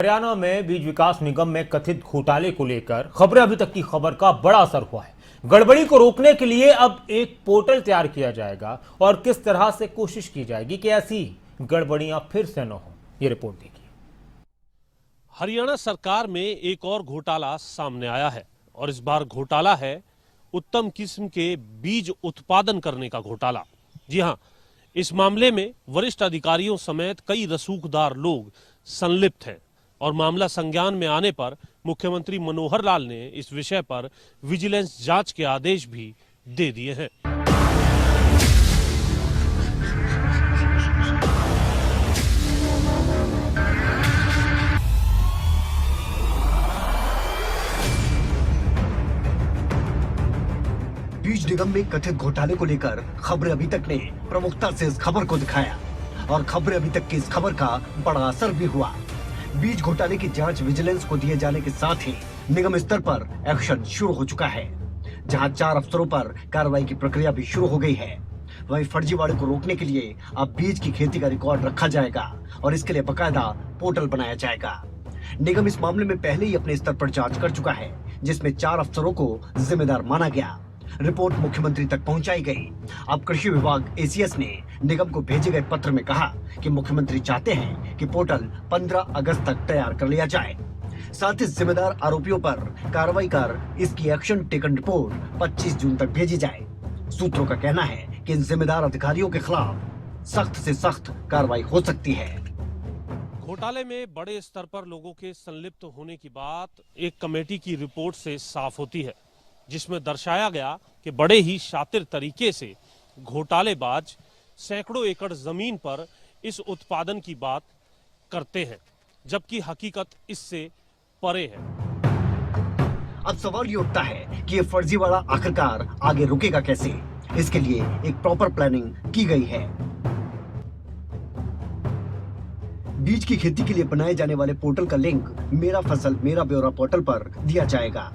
हरियाणा में बीज विकास निगम में कथित घोटाले को लेकर खबरें अभी तक की खबर का बड़ा असर हुआ है। गड़बड़ी को रोकने के लिए अब एक पोर्टल तैयार किया जाएगा और किस तरह से कोशिश की जाएगी कि ऐसी गड़बड़ियां फिर से न हो। ये रिपोर्ट देखिए। हरियाणा सरकार में एक और घोटाला सामने आया है और इस बार घोटाला है उत्तम किस्म के बीज उत्पादन करने का घोटाला। जी हां, इस मामले में वरिष्ठ अधिकारियों समेत कई रसूखदार लोग संलिप्त हैं और मामला संज्ञान में आने पर मुख्यमंत्री मनोहर लाल ने इस विषय पर विजिलेंस जांच के आदेश भी दे दिए हैं। बीज निगम में कथित घोटाले को लेकर खबरें अभी तक ने प्रमुखता से इस खबर को दिखाया और खबरें अभी तक की इस खबर का बड़ा असर भी हुआ। बीज घोटाले की जांच विजिलेंस को दिए जाने के साथ ही निगम स्तर पर एक्शन शुरू हो चुका है, जहां 4 अफसरों पर कार्रवाई की प्रक्रिया भी शुरू हो गई है। वहीं फर्जीवाड़े को रोकने के लिए अब बीज की खेती का रिकॉर्ड रखा जाएगा और इसके लिए बकायदा पोर्टल बनाया जाएगा। निगम इस मामले में पहले ही अपने स्तर पर जांच कर चुका है, जिसमें 4 अफसरों को जिम्मेदार माना गया। रिपोर्ट मुख्यमंत्री तक पहुंचाई गई। अब कृषि विभाग एसीएस ने निगम को भेजे गए पत्र में कहा कि मुख्यमंत्री चाहते हैं कि पोर्टल 15 अगस्त तक तैयार कर लिया जाए। साथ ही जिम्मेदार आरोपियों पर कार्रवाई कर इसकी एक्शन टेकन रिपोर्ट 25 जून तक भेजी जाए। सूत्रों का कहना है कि इन जिम्मेदार अधिकारियों के खिलाफ सख्त से सख्त कार्रवाई हो सकती है। घोटाले में बड़े स्तर पर लोगों के संलिप्त होने की बात एक कमेटी की रिपोर्ट से साफ होती है, जिसमें दर्शाया गया कि बड़े ही शातिर तरीके से घोटालेबाज सैकड़ों एकड़ जमीन पर इस उत्पादन की बात करते हैं, जबकि हकीकत इससे परे है। अब सवाल ये उठता है कि ये फर्जीवाड़ा आखिरकार आगे रुकेगा कैसे। इसके लिए एक प्रॉपर प्लानिंग की गई है। बीज की खेती के लिए बनाए जाने वाले पोर्टल का लिंक मेरा फसल मेरा ब्यौरा पोर्टल पर दिया जाएगा।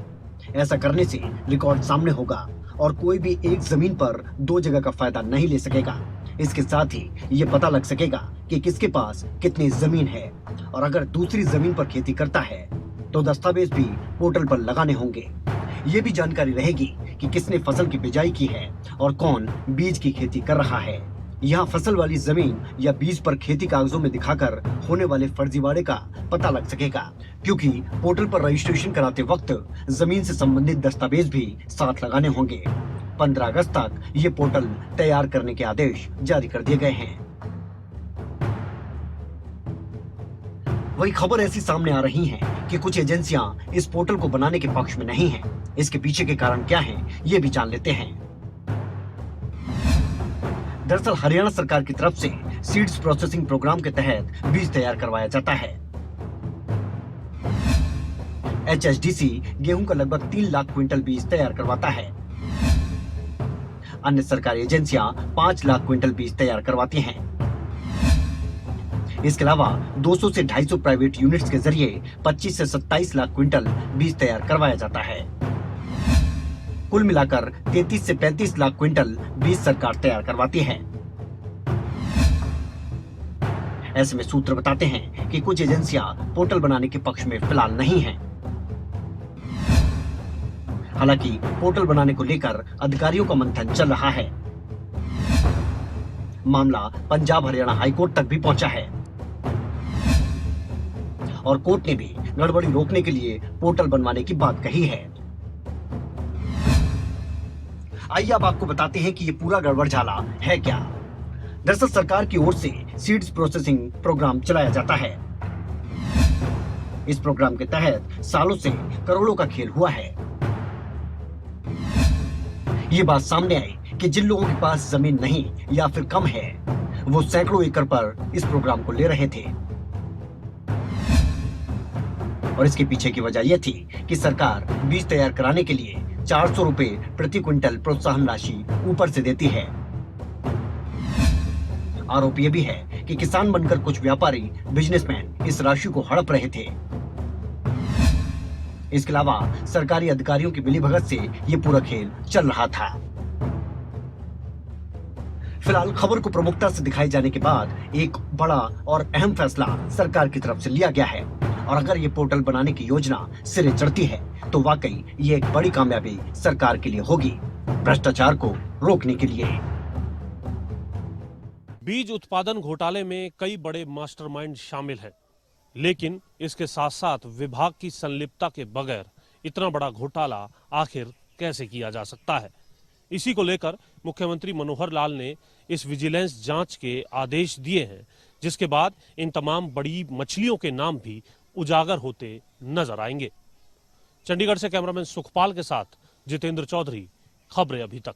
ऐसा करने से रिकॉर्ड सामने होगा और कोई भी एक जमीन पर 2 जगह का फायदा नहीं ले सकेगा। इसके साथ ही ये पता लग सकेगा कि किसके पास कितनी जमीन है और अगर दूसरी जमीन पर खेती करता है तो दस्तावेज भी पोर्टल पर लगाने होंगे। ये भी जानकारी रहेगी कि किसने फसल की बिजाई की है और कौन बीज की खेती कर रहा है। यहाँ फसल वाली जमीन या बीज पर खेती कागजों में दिखाकर होने वाले फर्जीवाड़े का पता लग सकेगा, क्योंकि पोर्टल पर रजिस्ट्रेशन कराते वक्त जमीन से संबंधित दस्तावेज भी साथ लगाने होंगे। 15 अगस्त तक ये पोर्टल तैयार करने के आदेश जारी कर दिए गए हैं। वही खबर ऐसी सामने आ रही है कि कुछ एजेंसियां इस पोर्टल को बनाने के पक्ष में नहीं हैं। इसके पीछे के कारण क्या हैं, ये भी जान लेते हैं। दरअसल हरियाणा सरकार की तरफ से सीड्स प्रोसेसिंग प्रोग्राम के तहत बीज तैयार करवाया जाता है। एचएसडीसी गेहूं का लगभग 3 लाख क्विंटल बीज तैयार करवाता है। अन्य सरकारी एजेंसियां 5 लाख क्विंटल बीज तैयार करवाती हैं। इसके अलावा 200 से 250 प्राइवेट यूनिट्स के जरिए 25 से 27 लाख क्विंटल बीज तैयार करवाया जाता है। कुल मिलाकर 33 से 35 लाख क्विंटल बीज सरकार तैयार करवाती है। ऐसे में सूत्र बताते हैं कि कुछ एजेंसियां पोर्टल बनाने के पक्ष में फिलहाल नहीं हैं। हालांकि पोर्टल बनाने को लेकर अधिकारियों का मंथन चल रहा है। मामला पंजाब हरियाणा हाईकोर्ट तक भी पहुंचा है और कोर्ट ने भी गड़बड़ी रोकने के लिए पोर्टल बनवाने की बात कही है। आइए अब आपको बताते हैं कि ये पूरा गड़बड़झाला है क्या। दरअसल सरकार की ओर से सीड्स प्रोसेसिंग प्रोग्राम चलाया जाता है। इस प्रोग्राम के तहत सालों से करोड़ों का खेल हुआ है। ये बात सामने आई कि जिन लोगों के पास जमीन नहीं या फिर कम है, वो सैकड़ों एकड़ पर इस प्रोग्राम को ले रहे थे। और इसके पीछे की वजह यह थी कि सरकार बीज तैयार कराने के लिए 400 रुपए प्रति क्विंटल प्रोत्साहन राशि ऊपर से देती है। आरोप यह भी है कि किसान बनकर कुछ व्यापारी बिजनेसमैन इस राशि को हड़प रहे थे। इसके अलावा सरकारी अधिकारियों की मिलीभगत से ये पूरा खेल चल रहा था। फिलहाल खबर को प्रमुखता से दिखाए जाने के बाद एक बड़ा और अहम फैसला सरकार की तरफ से लिया गया है। और अगर ये पोर्टल बनाने की योजना सिरे चढ़ती है तो वाकई ये एक बड़ी कामयाबी सरकार के लिए होगी भ्रष्टाचार को रोकने के लिए। बीज उत्पादन घोटाले में कई बड़े मास्टरमाइंड शामिल हैं, लेकिन इसके साथ साथ विभाग की संलिप्तता के बगैर इतना बड़ा घोटाला आखिर कैसे किया जा सकता है। इसी को लेकर मुख्यमंत्री मनोहर लाल ने इस विजिलेंस जांच के आदेश दिए हैं, जिसके बाद इन तमाम बड़ी मछलियों के नाम भी उजागर होते नजर आएंगे। चंडीगढ़ से कैमरामैन सुखपाल के साथ जितेंद्र चौधरी, खबरें अभी तक।